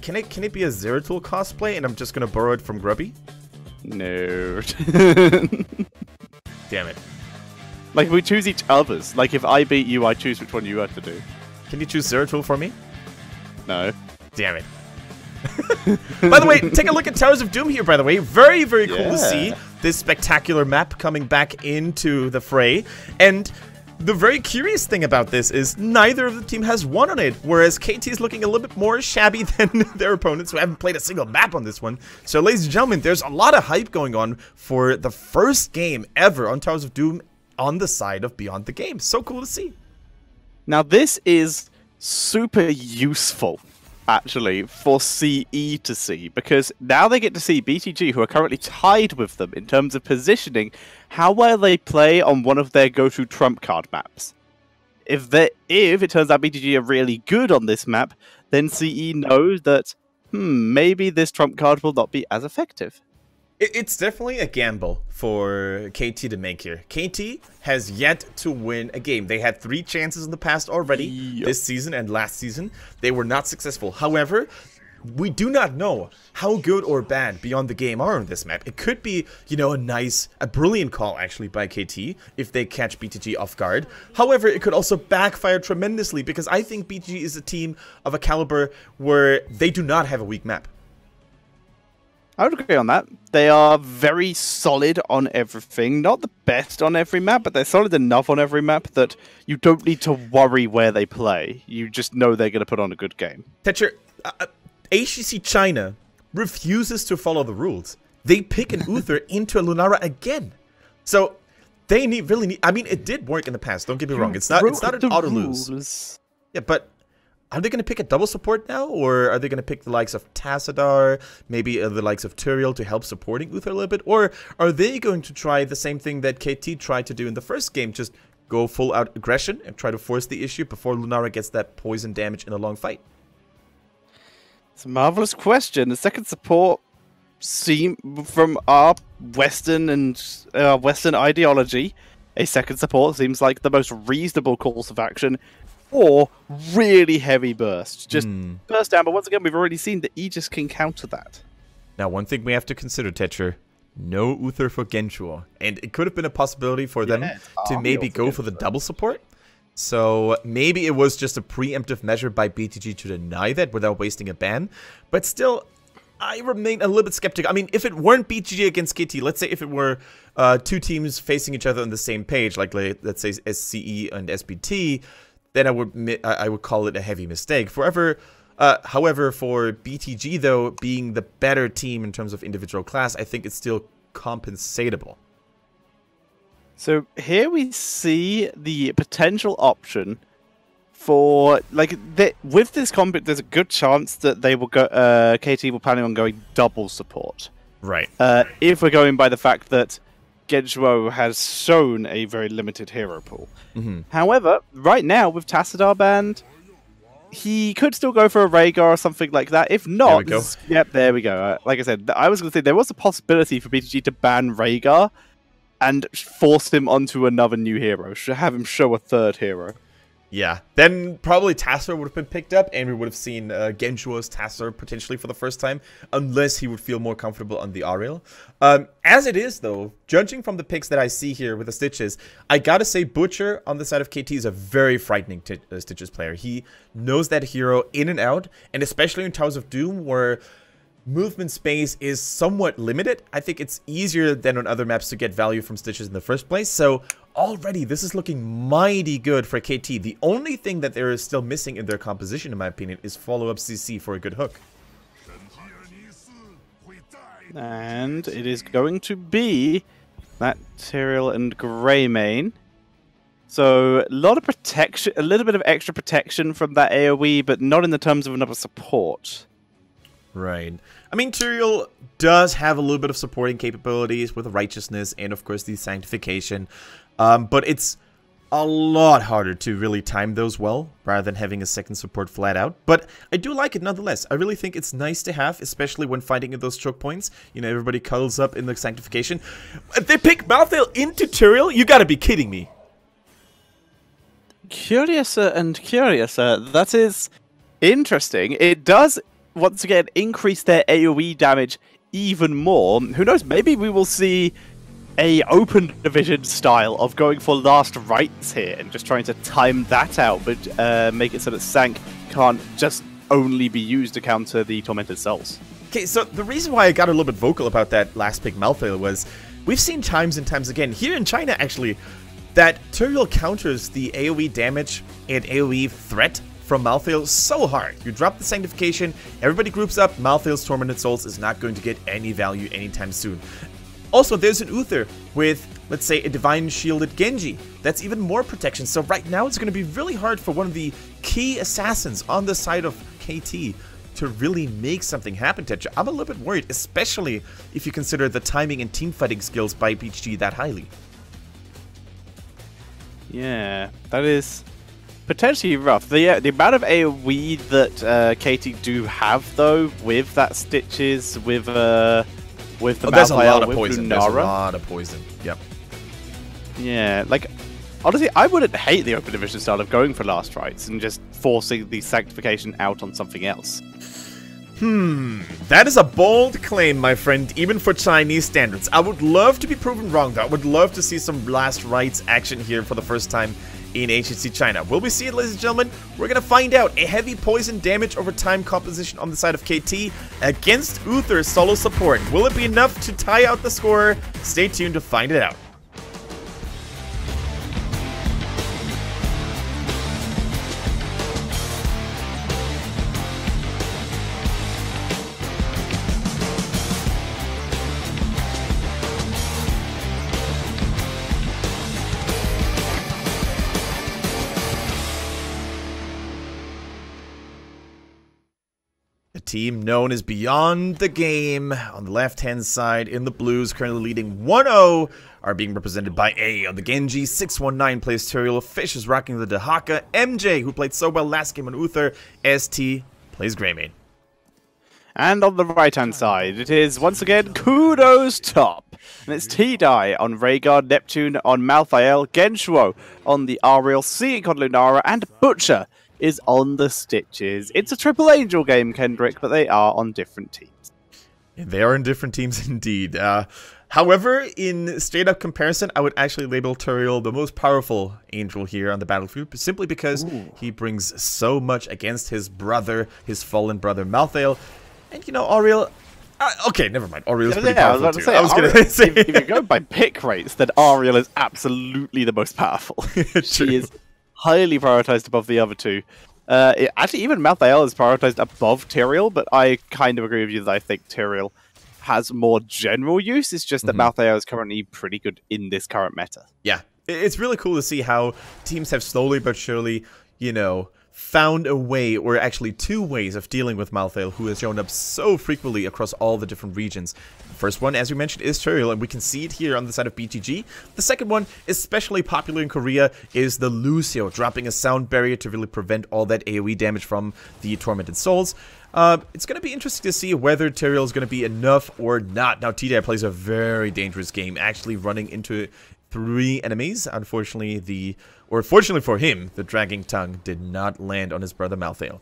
can it be a Zeratul cosplay and I'm just gonna borrow it from Grubby? No. Damn it. Like, we choose each other's. Like, if I beat you, I choose which one you have to do. Can you choose Zeratul for me? No. Damn it. By the way, take a look at Towers of Doom here, by the way. Very, very cool to see this spectacular map coming back into the fray. And the very curious thing about this is neither of the team has won on it, whereas KT is looking a little bit more shabby than their opponents who haven't played a single map on this one. So, ladies and gentlemen, there's a lot of hype going on for the first game ever on Towers of Doom on the side of Beyond the Game. So cool to see. Now, this is super useful, actually, for CE to see, because now they get to see BTG, who are currently tied with them in terms of positioning, how well they play on one of their go-to trump card maps. If it turns out BTG are really good on this map, then CE knows that, maybe this trump card will not be as effective. It's definitely a gamble for KT to make here. KT has yet to win a game. They had 3 chances in the past already, this season and last season. They were not successful. However, we do not know how good or bad Beyond the Game are on this map. It could be, you know, a brilliant call, actually, by KT if they catch BTG off guard. However, it could also backfire tremendously because I think BTG is a team of a caliber where they do not have a weak map. I would agree on that. They are very solid on everything. Not the best on every map, but they're solid enough on every map that you don't need to worry where they play. You just know they're going to put on a good game. Tetcher, HGC China refuses to follow the rules. They pick an Uther into a Lunara again. So they really need... I mean, it did work in the past. Don't get me wrong. It's not an auto-lose. Yeah, but... Are they going to pick a double support now, or are they going to pick the likes of Tassadar, maybe the likes of Tyrael to help supporting Uther a little bit, or are they going to try the same thing that KT tried to do in the first game, just go full-out aggression and try to force the issue before Lunara gets that poison damage in a long fight? It's a marvelous question. The second support seem from our Western ideology, a second support seems like the most reasonable course of action. Or really heavy burst. Just burst down, but once again, we've already seen that Aegis can counter that. Now, one thing we have to consider, Tetcher, no Uther for Genshuo. And it could have been a possibility for them to maybe go for the double support. So maybe it was just a preemptive measure by BTG to deny that without wasting a ban. But still, I remain a little bit skeptical. I mean, if it weren't BTG against KT, let's say if it were 2 teams facing each other on the same page, like let's say SCE and SBT, then I would call it a heavy mistake. However, for BTG, though, being the better team in terms of individual class, I think it's still compensatable. So here we see the potential option for, like, with this combat, there's a good chance that they will go, KT will planning on going double support. Right. If we're going by the fact that Genshuo has shown a very limited hero pool. However, right now with Tassadar banned, he could still go for a Rhaegar or something like that. If not, there we go. Like I said, I was going to say there was a possibility for BTG to ban Rhaegar and force him onto another new hero, have him show a third hero. Yeah, then probably Tassadar would have been picked up, and we would have seen Genshuo's Tassadar potentially for the first time, unless he would feel more comfortable on the Ariel. As it is, though, judging from the picks that I see here with the Stitches, I gotta say Butcher on the side of KT is a very frightening Stitches player. He knows that hero in and out, and especially in Towers of Doom, where movement space is somewhat limited. I think it's easier than on other maps to get value from Stitches in the first place. So already this is looking mighty good for KT. The only thing that there is still missing in their composition, in my opinion, is follow-up CC for a good hook. And it is going to be that Tyrael and Greymane. So a lot of protection, a little bit of extra protection from that AoE, but not in the terms of another support. Right. I mean, Tyrael does have a little bit of supporting capabilities with Righteousness and, of course, the Sanctification. But it's a lot harder to really time those well, rather than having a second support flat out. But I do like it nonetheless. I really think it's nice to have, especially when fighting at those choke points. You know, everybody cuddles up in the Sanctification. They pick Malthael into Tyrael? You gotta be kidding me. Curiouser and curiouser. That is interesting. It does once again increase their AoE damage even more. Who knows, maybe we will see a open division style of going for last rights here and just trying to time that out, but make it so that Sank can't just only be used to counter the Tormented Souls. Okay, so the reason why I got a little bit vocal about that last pick Malthael was we've seen times and times again, here in China actually, that Tyrael counters the AoE damage and AoE threat from Malthael so hard. You drop the Sanctification, everybody groups up, Malthael's Tormented Souls is not going to get any value anytime soon. Also, there's an Uther with, let's say, a Divine Shielded Genji. That's even more protection. So right now it's going to be really hard for one of the key assassins on the side of KT to really make something happen, Tetcha. I'm a little bit worried, especially if you consider the timing and teamfighting skills by BTG that highly. Yeah, that is potentially rough. The amount of AoE that KT do have, though, with that Stitches, with the there's a lot of with poison. Lunara. There's a lot of poison. Yep. Yeah, like, honestly, I wouldn't hate the open division style of going for last rights and just forcing the Sanctification out on something else. That is a bold claim, my friend, even for Chinese standards. I would love to be proven wrong, though. I would love to see some last rights action here for the first time in HGC China. Will we see it, ladies and gentlemen? We're going to find out. A heavy poison damage over time composition on the side of KT against Uther's solo support. Will it be enough to tie out the score? Stay tuned to find it out. Team known as Beyond the Game on the left-hand side in the blues, currently leading 1-0, are being represented by A on the Genji. 619 plays Tyrael, Fish is rocking the Dehaka, MJ, who played so well last game on Uther, ST plays Greymane. And on the right-hand side, it is, once again, Kudos top. And it's T-Die on Rhaegar, Neptune on Malthael, Genshuo on the Ariel, Seeing on Lunara, and Butcher is on the Stitches. It's a Triple Angel game, Kendrick, but they are on different teams. Yeah, they are in different teams indeed. However, in straight-up comparison, I would actually label Tyrael the most powerful Angel here on the battlefield, simply because he brings so much against his brother, his fallen brother Malthael. And, you know, Ariel... okay, never mind. Ariel's pretty powerful, too. I was going to say... If you go by pick rates, then Ariel is absolutely the most powerful. She is highly prioritized above the other two. Actually, even Malthael is prioritized above Tyrael, but I kind of agree with you that I think Tyrael has more general use. It's just that Malthael is currently pretty good in this current meta. Yeah, it's really cool to see how teams have slowly but surely, you know, found a way, or actually two ways of dealing with Malthael, who has shown up so frequently across all the different regions. The first one, as you mentioned, is Tyrael, and we can see it here on the side of BTG. The second one, especially popular in Korea, is the Lucio, dropping a sound barrier to really prevent all that AoE damage from the Tormented Souls. It's going to be interesting to see whether Tyrael is going to be enough or not. Now, T-Die plays a very dangerous game, actually running into 3 enemies. Unfortunately, fortunately for him, the Dragging Tongue did not land on his brother Malthael.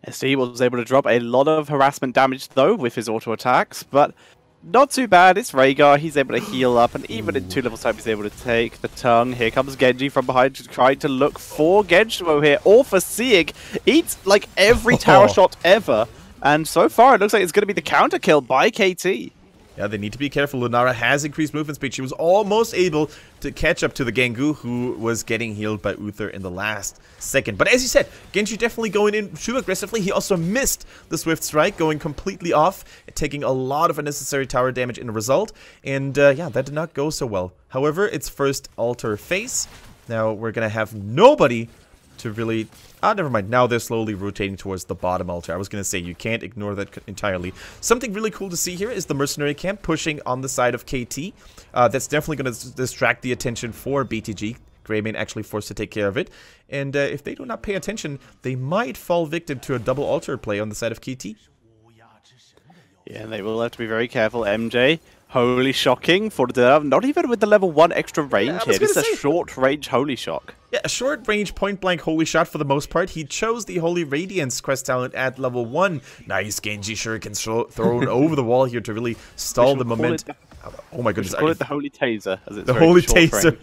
ST was able to drop a lot of harassment damage, though, with his auto attacks, but not too bad. It's Rhaegar. He's able to heal up, and even in 2 levels time, he's able to take the tongue. Here comes Genji from behind, trying to look for Genshuo here, or for Sieg. Eats, like, every tower shot ever, and so far, it looks like it's going to be the counter kill by KT. Yeah, they need to be careful. Lunara has increased movement speed. She was almost able to catch up to the Gengu, who was getting healed by Uther in the last second. But as you said, Genji definitely going in too aggressively. He also missed the Swift Strike, going completely off, taking a lot of unnecessary tower damage in the result. And yeah, that did not go so well. However, it's first altar phase. Now we're going to have nobody to really... never mind. Now they're slowly rotating towards the bottom altar. I was going to say, you can't ignore that entirely. Something really cool to see here is the mercenary camp pushing on the side of KT. That's definitely going to distract the attention for BTG. Greymane actually forced to take care of it. And if they do not pay attention, they might fall victim to a double altar play on the side of KT. Yeah, they will have to be very careful. MJ Holy shocking for the not even with the level 1 extra range here. This is a short range Holy Shock. Yeah, a short range point blank Holy Shot for the most part. He chose the Holy Radiance quest talent at level 1. Nice Genji Shuriken thrown over the wall here to really stall the momentum. Oh my goodness. Call it the Holy Taser. As it's the Holy Taser.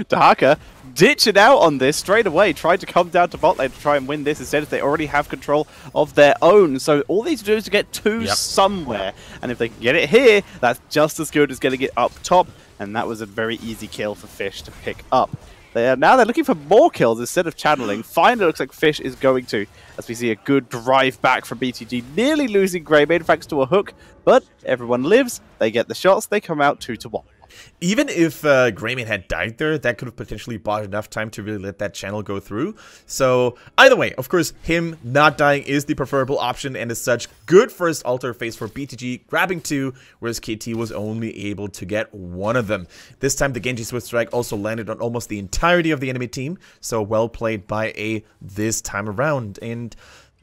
Dahaka ditching out on this straight away, trying to come down to bot lane to try and win this instead. They already have control of their own, so all they need to do is to get 2 somewhere, and if they can get it here, that's just as good as getting it up top, and that was a very easy kill for Fish to pick up. Now they're looking for more kills instead of channeling. Finally looks like Fish is going to, as we see a good drive back from BTG, nearly losing Greymane thanks to a hook, but everyone lives, they get the shots, they come out 2-1. Even if Greymane had died there, that could have potentially bought enough time to really let that channel go through. So, either way, of course, him not dying is the preferable option, and as such, good first altar phase for BTG, grabbing 2, whereas KT was only able to get 1 of them. This time, the Genji Swift Strike also landed on almost the entirety of the enemy team, so well played by A this time around. And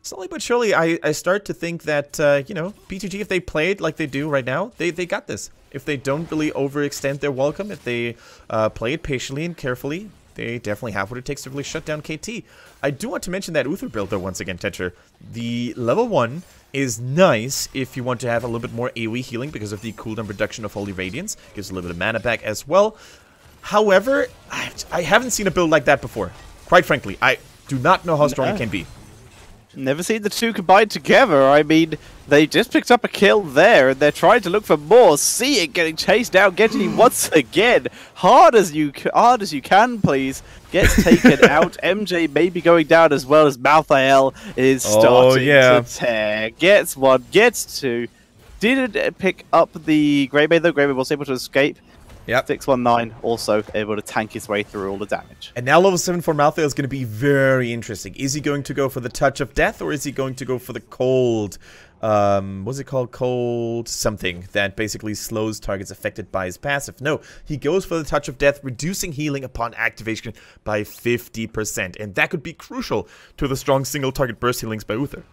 slowly but surely, I start to think that, you know, BTG, if they played like they do right now, they got this. If they don't really overextend their welcome, if they play it patiently and carefully, they definitely have what it takes to really shut down KT. I do want to mention that Uther build, though, once again, Tetra. The level 1 is nice if you want to have a little bit more AoE healing because of the cooldown reduction of Holy Radiance. Gives a little bit of mana back as well. However, I haven't seen a build like that before. Quite frankly, I do not know how strong it can be. Never seen the two combined together. I mean, they just picked up a kill there, and they're trying to look for more. See it getting chased down. Genji once again, hard as you can, please. Gets taken out. MJ may be going down as well as Malthael is starting to tear. Gets 1, gets 2. Didn't pick up the Greymane though. Greymane was able to escape. Yep. 619 also able to tank his way through all the damage. And now level 7 for Malthael is going to be very interesting. Is he going to go for the Touch of Death, or is he going to go for the Cold, what's it called? Cold something that basically slows targets affected by his passive. No, he goes for the Touch of Death, reducing healing upon activation by 50%. And that could be crucial to the strong single target burst healings by Uther.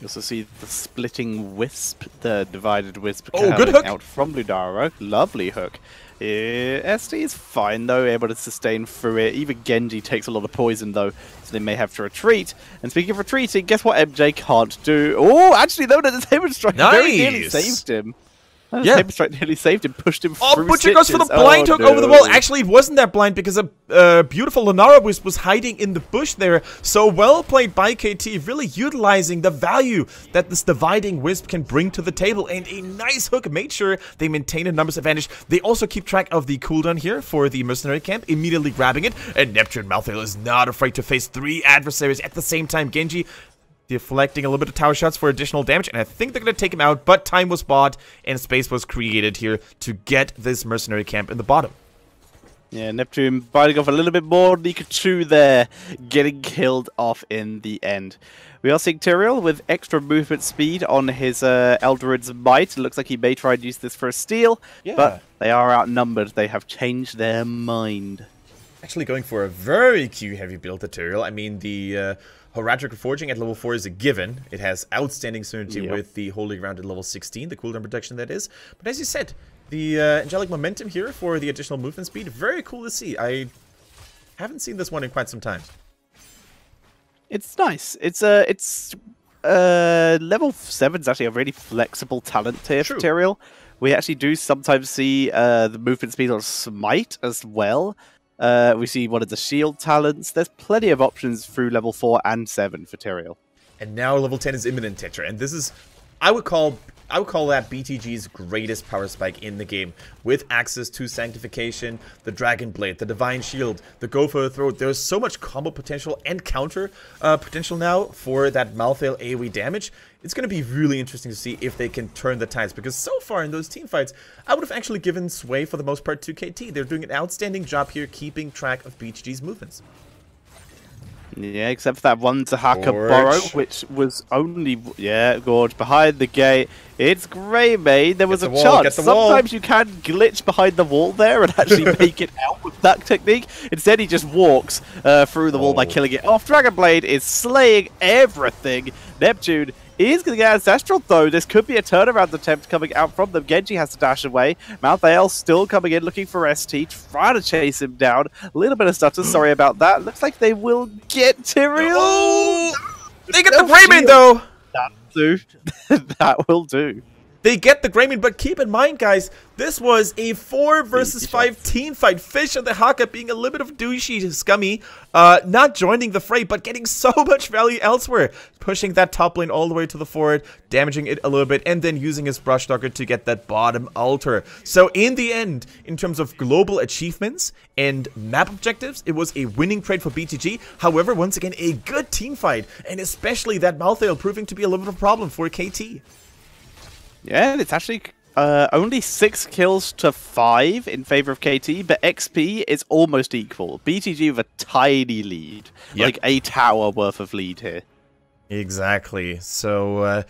We also see the splitting wisp, the divided wisp good hook out from Ludaro. Lovely hook. SD is fine though, able to sustain through it. Even Genji takes a lot of poison though, so they may have to retreat. And speaking of retreating, guess what MJ can't do? Oh, actually though, the Saber Strike very nearly saved him. Yeah, Saber Strike nearly saved him, pushed him through Butcher goes for the blind hook over the wall. Actually, it wasn't that blind because a beautiful Lunara Wisp was hiding in the bush there. So well played by KT, really utilizing the value that this dividing Wisp can bring to the table. And a nice hook made sure they maintain a numbers advantage. They also keep track of the cooldown here for the mercenary camp, immediately grabbing it. And Neptune Malthael is not afraid to face 3 adversaries at the same time. Genji deflecting a little bit of tower shots for additional damage, and I think they're going to take him out, but time was bought and space was created here to get this mercenary camp in the bottom. Yeah, Neptune biting off a little bit more. Pikachu there getting killed off in the end. We are seeing Tyrael with extra movement speed on his Eldred's Might. It looks like he may try and use this for a steal, but they are outnumbered. They have changed their mind. Actually going for a very Q-heavy build at Tyrael. I mean, the Horadric Forging at level 4 is a given. It has outstanding synergy with the Holy Ground at level 16, the cooldown protection that is. But as you said, the Angelic Momentum here for the additional movement speed, very cool to see. I haven't seen this one in quite some time. It's nice. It's level 7 is actually a really flexible talent tier for Tyrael. We actually do sometimes see the movement speed on Smite as well. We see one of the shield talents. There's plenty of options through level 4 and 7 for Tyrael. And now level 10 is imminent, Tetra, and this is, I would call that BTG's greatest power spike in the game, with access to Sanctification, the Dragon Blade, the Divine Shield, the Go for the Throat. There's so much combo potential and counter potential now for that Malthael AoE damage. It's going to be really interesting to see if they can turn the tides, because so far in those team fights, I would have actually given sway for the most part to KT. They're doing an outstanding job here keeping track of BTG's movements. Yeah, except for that one Dahaka borrow, which was only... Yeah, Gorge behind the gate. It's Greymane. There was a chance. Sometimes you can glitch behind the wall there and actually make it out with that technique. Instead, he just walks through the wall by killing it off. Dragon Blade is slaying everything. Neptune He is going to get Ancestral, though. This could be a turnaround attempt coming out from them. Genji has to dash away. Malthael still coming in, looking for ST, trying to chase him down. A little bit of stutter, sorry about that. Looks like they will get Tyrael. Oh! They get the Greymane, though! That'll do. That will do. They get the Greymane, but keep in mind, guys, this was a 4 versus 5 team fight. Fish and the Haka being a little bit of douchey, scummy, not joining the fray, but getting so much value elsewhere. Pushing that top lane all the way to the forward, damaging it a little bit, and then using his Brush Dogger to get that bottom altar. So in the end, in terms of global achievements and map objectives, it was a winning trade for BTG. However, once again, a good team fight, and especially that Malthael proving to be a little bit of a problem for KT. Yeah, and it's actually only 6 kills to 5 in favor of KT, but XP is almost equal. BTG with a tiny lead, like a tower worth of lead here. Exactly. So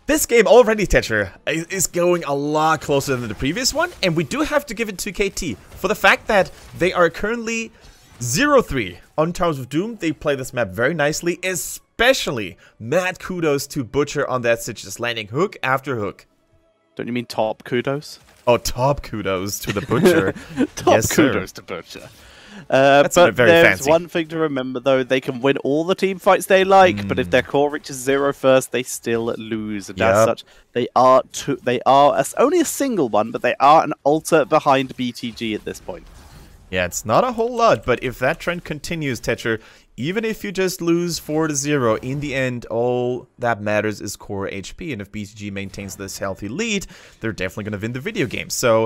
this game already, Tetcher, is going a lot closer than the previous one, and we do have to give it to KT for the fact that they are currently 0-3 on Towers of Doom. They play this map very nicely, especially mad kudos to Butcher on that Stitch, just landing hook after hook. Don't you mean top kudos? Oh, top kudos to the Butcher. Top yes, kudos to Butcher. That's but very there's fancy. one thing to remember, though. They can win all the team fights they like, but if their core reaches 0 first, they still lose. And as such, they are only a single one, but they are an alter behind BTG at this point. Yeah, it's not a whole lot, but if that trend continues, Tetcher, even if you just lose 4-0, in the end, all that matters is core HP. And if BTG maintains this healthy lead, they're definitely going to win the video game. So,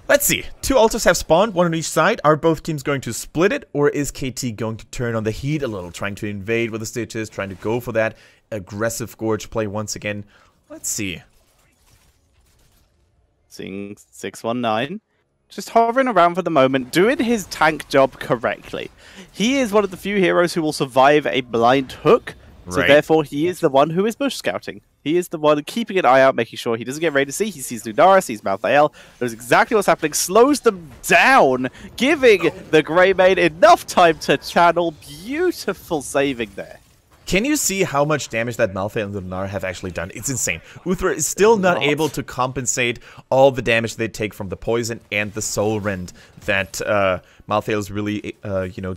let's see. 2 altars have spawned, 1 on each side. Are both teams going to split it, or is KT going to turn on the heat a little, trying to invade with the Stitches, trying to go for that aggressive Gorge play once again? Let's see. Seeing 619. Just hovering around for the moment, doing his tank job correctly. He is one of the few heroes who will survive a blind hook, so therefore he is the one who is bush scouting. He is the one keeping an eye out, making sure he doesn't get ready to see. He sees Lunara, sees Malthael, knows exactly what's happening, slows them down, giving the Greymane enough time to channel. Beautiful saving there. Can you see how much damage that Malthael and Lunara have actually done? It's insane. Uthra is still not able to compensate all the damage they take from the poison and the soul rend that Malthael is really,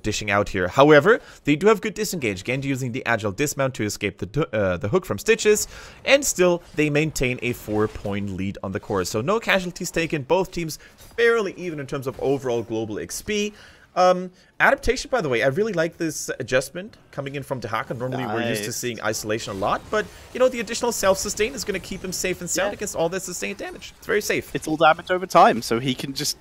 dishing out here. However, they do have good disengage. Genji using the agile dismount to escape the hook from Stitches, and still they maintain a 4-point lead on the core. So no casualties taken. Both teams fairly even in terms of overall global XP. Adaptation, by the way, I really like this adjustment coming in from Dehaka. Normally we're used to seeing isolation a lot, but the additional self-sustain is going to keep him safe and sound against all that sustained damage. It's very safe. It's all damage over time, so he can just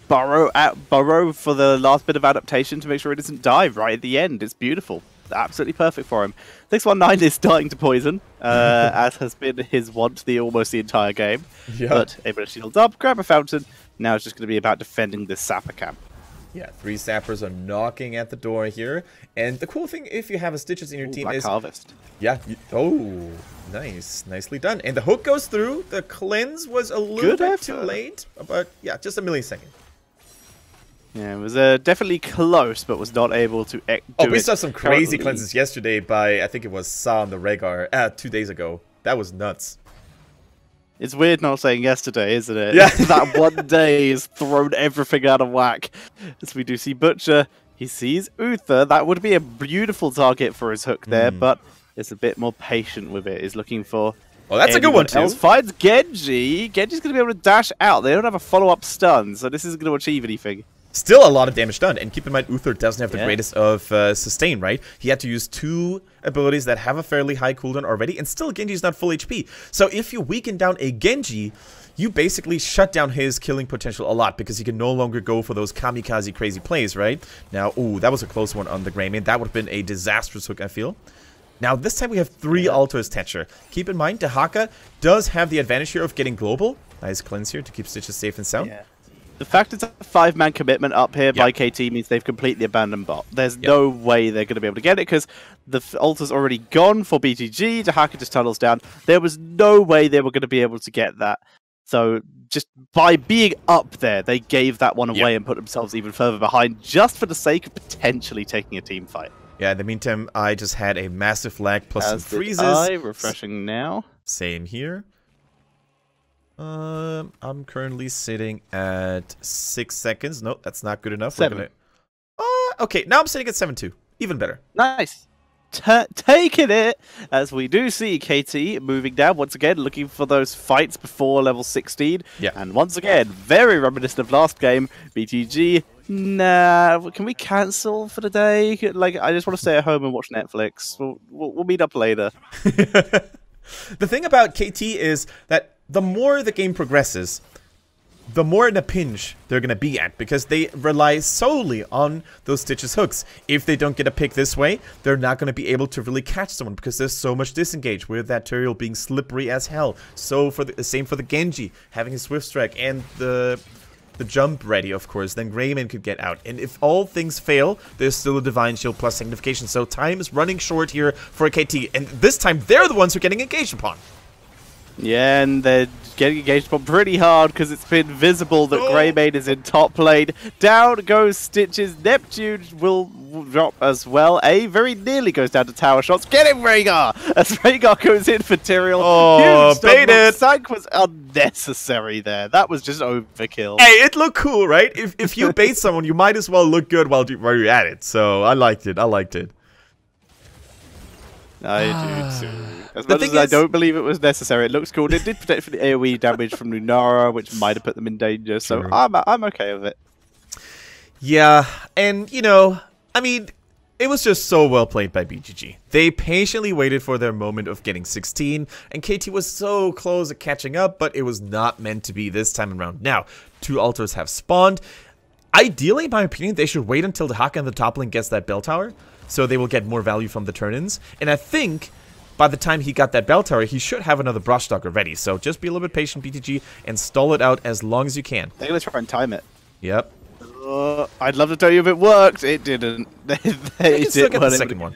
burrow for the last bit of adaptation to make sure he doesn't die right at the end. It's beautiful. Absolutely perfect for him. 619 is starting to poison, as has been his wont almost the entire game. But able to shield up, grab a fountain. Now it's just going to be about defending this sapper camp. Yeah, 3 sappers are knocking at the door here. And the cool thing, if you have a Stitches in your team is... harvest. Yeah. Oh, nice. Nicely done. And the hook goes through. The cleanse was a little bit too late. But yeah, just a millisecond. Yeah, it was definitely close, but was not able to do it. Oh, we saw some crazy cleanses yesterday by, I think it was Sa on the Rhaegar, 2 days ago. That was nuts. It's weird not saying yesterday, isn't it? Yeah. That one day has thrown everything out of whack. As we do see Butcher, he sees Uther. That would be a beautiful target for his hook there, but is a bit more patient with it. Is looking for... Oh, that's a good one, too. Finds Genji. Genji's going to be able to dash out. They don't have a follow-up stun, so this isn't going to achieve anything. Still a lot of damage done, and keep in mind Uther doesn't have the greatest of sustain, right? He had to use 2 abilities that have a fairly high cooldown already, and still Genji's not full HP. So if you weaken down a Genji, you basically shut down his killing potential a lot, because he can no longer go for those kamikaze crazy plays, right? Now, ooh, that was a close one on the Greymane. That would have been a disastrous hook, I feel. Now, this time we have 3 altars, Tetcher. Keep in mind, Dehaka does have the advantage here of getting global. Nice cleanse here to keep Stitches safe and sound. Yeah. The fact it's a 5-man commitment up here by KT means they've completely abandoned bot. There's no way they're going to be able to get it because the ult's already gone for BTG. Dehaka just tunnels down. There was no way they were going to be able to get that. So just by being up there, they gave that one away and put themselves even further behind just for the sake of potentially taking a team fight. Yeah, in the meantime, I just had a massive lag plus some freezes. Refreshing now. Same here. I'm currently sitting at 6 seconds. No, that's not good enough. 7. Okay, now I'm sitting at 7-2. Even better. Nice. Taking it, as we do see KT moving down once again, looking for those fights before level 16. Yeah. And once again, very reminiscent of last game, BTG. Nah, can we cancel for the day? Like, I just want to stay at home and watch Netflix. We'll meet up later. The thing about KT is that the more the game progresses, the more in a pinch they're going to be at, because they rely solely on those Stitches hooks. If they don't get a pick this way, they're not going to be able to really catch someone, because there's so much disengage, with that Turiel being slippery as hell. So for the same for the Genji, having his Swift Strike and the jump ready, of course, then Greyman could get out. And if all things fail, there's still a Divine Shield plus Signification. So time is running short here for KT, and this time they're the ones who are getting engaged upon. Yeah, and they're getting engaged upon pretty hard because it's been visible that Greymane is in top lane. Down goes Stitches. Neptune will drop as well. A very nearly goes down to tower shots. Get him, Rhaegar! As Rhaegar goes in for Tyrael. Oh, baited! Sank was unnecessary there. That was just overkill. Hey, it looked cool, right? If you bait someone, you might as well look good while you're at it. So I liked it. I liked it. I do too. As much as I don't believe it was necessary, it looks cool. It did protect from the AoE damage from Lunara, which might have put them in danger, so I'm okay with it. Yeah, and, you know, I mean, it was just so well played by BTG. They patiently waited for their moment of getting 16, and KT was so close at catching up, but it was not meant to be this time around. Now, 2 altars have spawned. Ideally, in my opinion, they should wait until the Haka in the top lane gets that bell tower, so they will get more value from the turn-ins. And I think by the time he got that bell tower, he should have another brush stalker ready. So just be a little bit patient, BTG, and stall it out as long as you can. They're going to try and time it. Yep. I'd love to tell you if it worked. It didn't. They can still get the second one.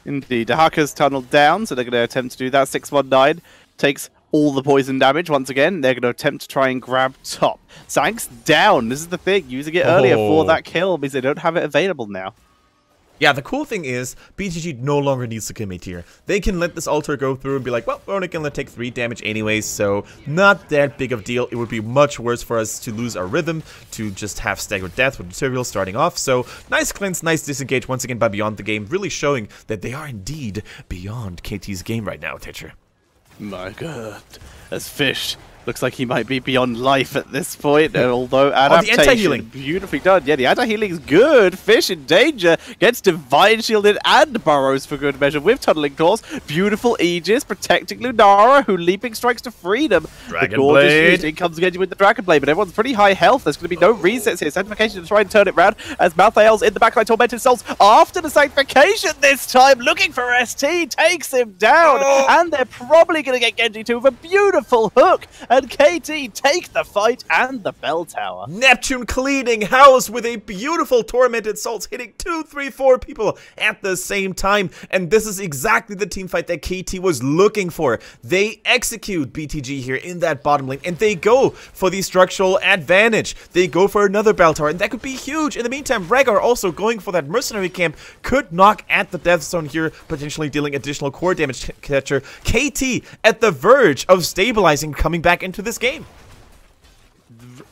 Indeed. The Haka's tunneled down, so they're going to attempt to do that. 619 takes all the poison damage once again. They're going to attempt to try and grab top. Sank's down. This is the thing. Using it earlier for that kill means they don't have it available now. Yeah, the cool thing is, BTG no longer needs to commit here. They can let this altar go through and be like, well, we're only going to take 3 damage anyways, so not that big of a deal. It would be much worse for us to lose our rhythm, to just have staggered death with the Tyrael starting off. So, nice cleanse, nice disengage once again by Beyond the Game, really showing that they are indeed beyond KT's game right now, Tetra. My god, as Fish looks like he might be beyond life at this point, although adaptation, the anti-healing, beautifully done. Yeah, the anti-healing is good. Fish in danger, gets Divine Shielded and burrows for good measure with Tunneling Claws. Beautiful Aegis protecting Lunara, who leaping strikes to freedom. Dragon Blade. In comes again with the Dragon Blade, but everyone's pretty high health. There's going to be no resets here. Sanctification to try and turn it round as Malthael's in the backline. Tormented Souls after the Sanctification this time, looking for ST, takes him down, and they're probably going to get Genji too with a beautiful hook. And KT take the fight and the bell tower. Neptune cleaning house with a beautiful Tormented Souls, hitting 2, 3, 4 people at the same time. And this is exactly the team fight that KT was looking for. They execute BTG here in that bottom lane, and they go for the structural advantage. They go for another bell tower, and that could be huge. In the meantime, Rhaegar also going for that mercenary camp, could knock at the death zone here, potentially dealing additional core damage catcher. KT at the verge of stabilizing, coming back into this game.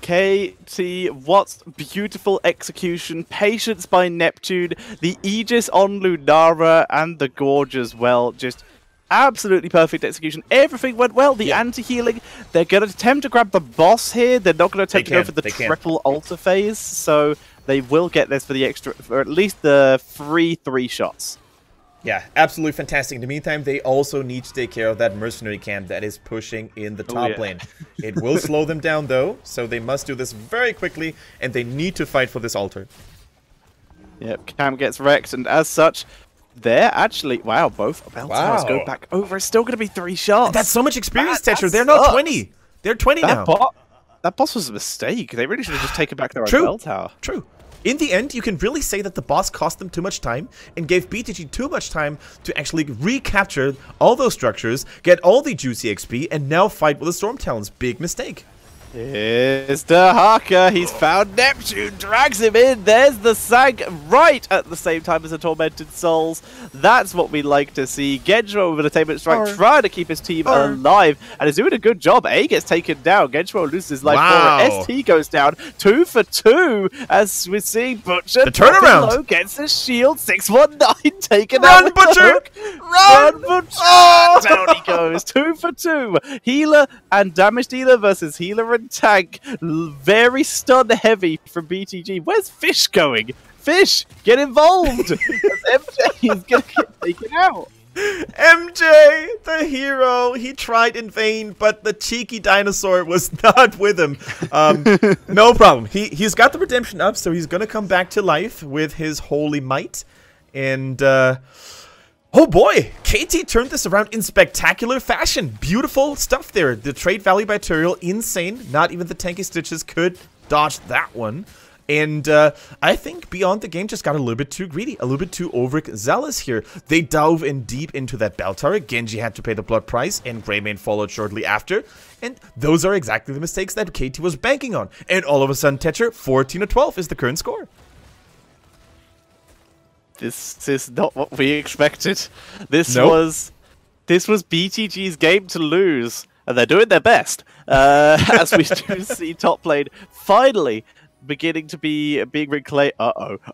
KT, what beautiful execution, patience by Neptune, the Aegis on Lunara, and the Gorge as well. Just absolutely perfect execution. Everything went well. The anti-healing, they're going to attempt to grab the boss here. They're not going to attempt to go for the triple altar phase, so they will get this for the extra, or at least the free 3 shots. Yeah, absolutely fantastic. In the meantime, they also need to take care of that mercenary camp that is pushing in the top lane. It will slow them down, though, so they must do this very quickly, and they need to fight for this altar. Yep, Cam gets wrecked, and as such, they're actually... Wow, both bell towers go back over. It's still going to be 3 shots. That's so much experience, Tetra. They're not 20. They're 20 now. That boss was a mistake. They really should have just taken back their own bell tower. True. In the end, you can really say that the boss cost them too much time and gave BTG too much time to actually recapture all those structures, get all the juicy XP, and now fight with the Storm Talons. Big mistake. Here's Dahaka, he's found Neptune, drags him in, there's the Sank right at the same time as the Tormented Souls. That's what we like to see. Genshua with an Attainment Strike trying to keep his team alive, and is doing a good job. A gets taken down, Genshua loses his life. Wow. ST goes down, 2 for 2, as we're seeing Butcher. The turnaround! Low, gets his shield, 619 taken Run, out with Butcher! the hook. Run, Butcher! Oh! Down he goes, 2 for 2. Healer and damage dealer versus healer and tank. Very stun heavy from BTG. Where's Fish going? Fish, get involved! MJ is gonna get taken out. MJ, the hero, he tried in vain, but the cheeky dinosaur was not with him. No problem. He's got the redemption up, so he's gonna come back to life with his holy might. And oh boy, KT turned this around in spectacular fashion. Beautiful stuff there. The trade value by Turiel, insane. Not even the tanky stitches could dodge that one. And I think Beyond the Game just got a little bit too greedy, a little bit too overzealous here. They dove in deep into that bell tower. Genji had to pay the blood price, and Greymane followed shortly after. And those are exactly the mistakes that KT was banking on. And all of a sudden, Tetcher, 14-12 is the current score. This is not what we expected. This was BTG's game to lose, and they're doing their best. As we do see top lane finally beginning to be being reclaimed.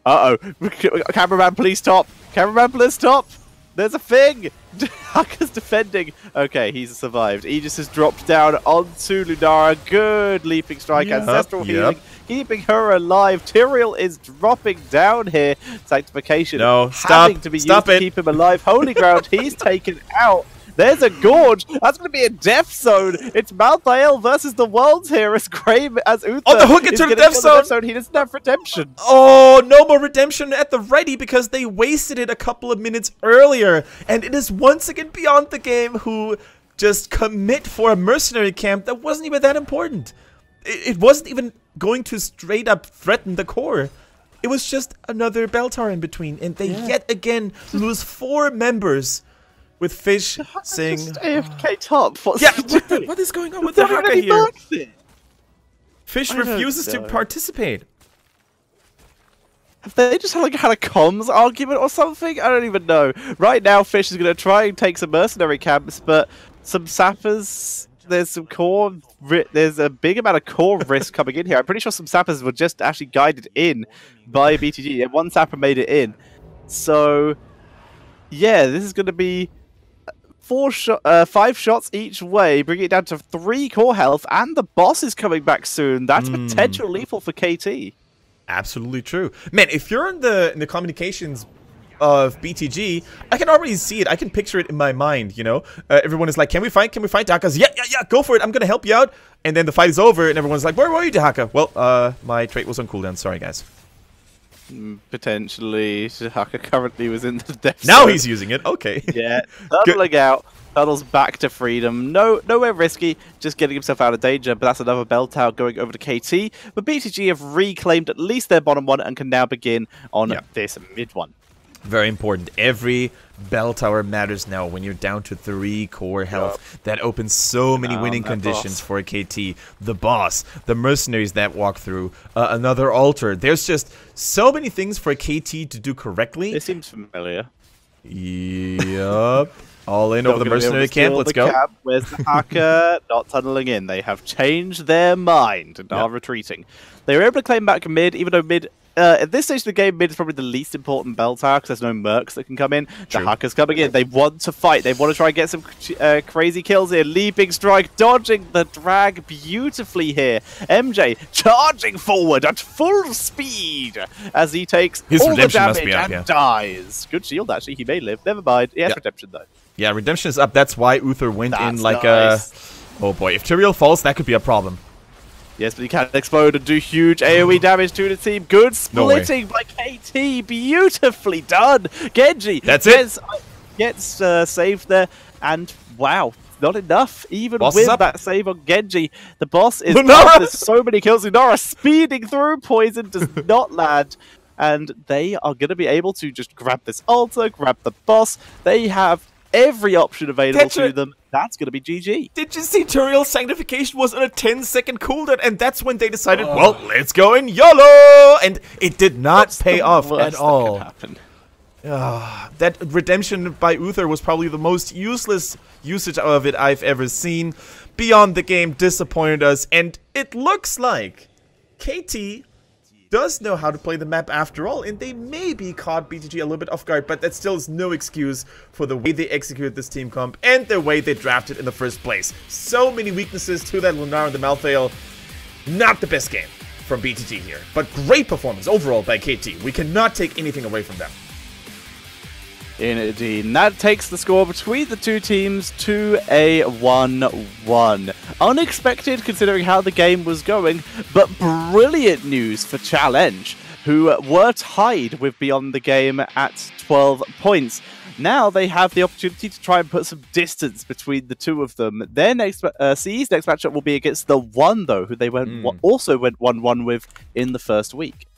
Cameraman, please stop. Cameraman, please stop. There's a thing. Haka's defending. Okay, he's survived. Aegis has dropped down onto Lunara. Good leaping strike. Ancestral healing. Keeping her alive. Tyrael is dropping down here. Sanctification. No, stop. Having to be used to keep him alive. Holy ground. He's taken out. There's a gorge. That's going to be a death zone. It's Malthael versus the worlds here as Uther. Oh, the hook into the death zone. He doesn't have redemption. Oh, no more redemption at the ready because they wasted it a couple of minutes earlier. And it is once again Beyond the Game who just commit for a mercenary camp that wasn't even that important. It wasn't even going to straight up threaten the core. It was just another bell tower in between. And they yet again lose 4 members. With Fish saying... AFK top. What is going on with the Haka here? Fish refuses to participate. Have they just had a comms argument or something? I don't even know. Right now, Fish is going to try and take some mercenary camps, but some sappers... There's some core... There's a big amount of core risk coming in here. I'm pretty sure some sappers were just actually guided in by BTG. And one sapper made it in. So... Yeah, this is going to be... 5 shots each way, bringing it down to 3 core health, and the boss is coming back soon. That's potential lethal for KT. Absolutely true. Man, if you're in the communications of BTG, I can already see it. I can picture it in my mind, you know? Everyone is like, can we fight? Can we fight? Daka's, yeah, go for it. I'm going to help you out. And then the fight is over, and everyone's like, where were you, Daka? Well, my trait was on cooldown. Sorry, guys. Potentially, Haka currently was in the death Now zone. he's using it. Okay. Yeah, tunnelling out. Tunnels back to freedom. Nowhere risky. Just getting himself out of danger. But that's another bell tower going over to KT. But BTG have reclaimed at least their bottom one and can now begin on this mid one. Very important. Every bell tower matters now when you're down to 3 core health. That opens so many winning conditions for a KT. The boss, the mercenaries that walk through, another altar. There's just so many things for a KT to do correctly. It seems familiar. Yup. All in over the mercenary camp. Let's go. Where's the Haka? Not tunneling in. They have changed their mind and are retreating. They were able to claim back mid, even though mid... at this stage of the game, mid is probably the least important bell tower because there's no mercs that can come in. The Haka's coming in. They want to fight. They want to try and get some crazy kills here. Leaping strike, dodging the drag beautifully here. MJ charging forward at full speed as he takes all the damage and dies. Good shield, actually. He may live. Never mind. He has redemption, though. Yeah, redemption is up. That's why Uther went in like a... Oh boy, if Tyrael falls, that could be a problem. Yes, but he can explode and do huge AoE damage to the team. Good splitting by KT. Beautifully done. Genji gets saved there. And wow, not enough. Even with that save on Genji, the boss is up. There's so many kills. Lunara speeding through. Poison does not land. And they are going to be able to just grab this altar, grab the boss. They have every option available That's to them, that's going to be GG. Did you see Turiel's Sanctification was on a 10-second cooldown, and that's when they decided, well, let's go in YOLO! And it did not pay off at all. That redemption by Uther was probably the most useless usage of it I've ever seen. Beyond the game disappointed us, and it looks like KT does know how to play the map after all, and they maybe caught BTG a little bit off guard, but that still is no excuse for the way they executed this team comp and the way they drafted in the first place. So many weaknesses to that Lunar and the Malthael. Not the best game from BTG here, but great performance overall by KT. We cannot take anything away from them. Indeed, and that takes the score between the two teams to a 1-1. Unexpected considering how the game was going, but brilliant news for Challenge, who were tied with Beyond the Game at 12 points. Now they have the opportunity to try and put some distance between the two of them. Their next CE's next matchup will be against the One, though, who they also went 1-1 with in the first week.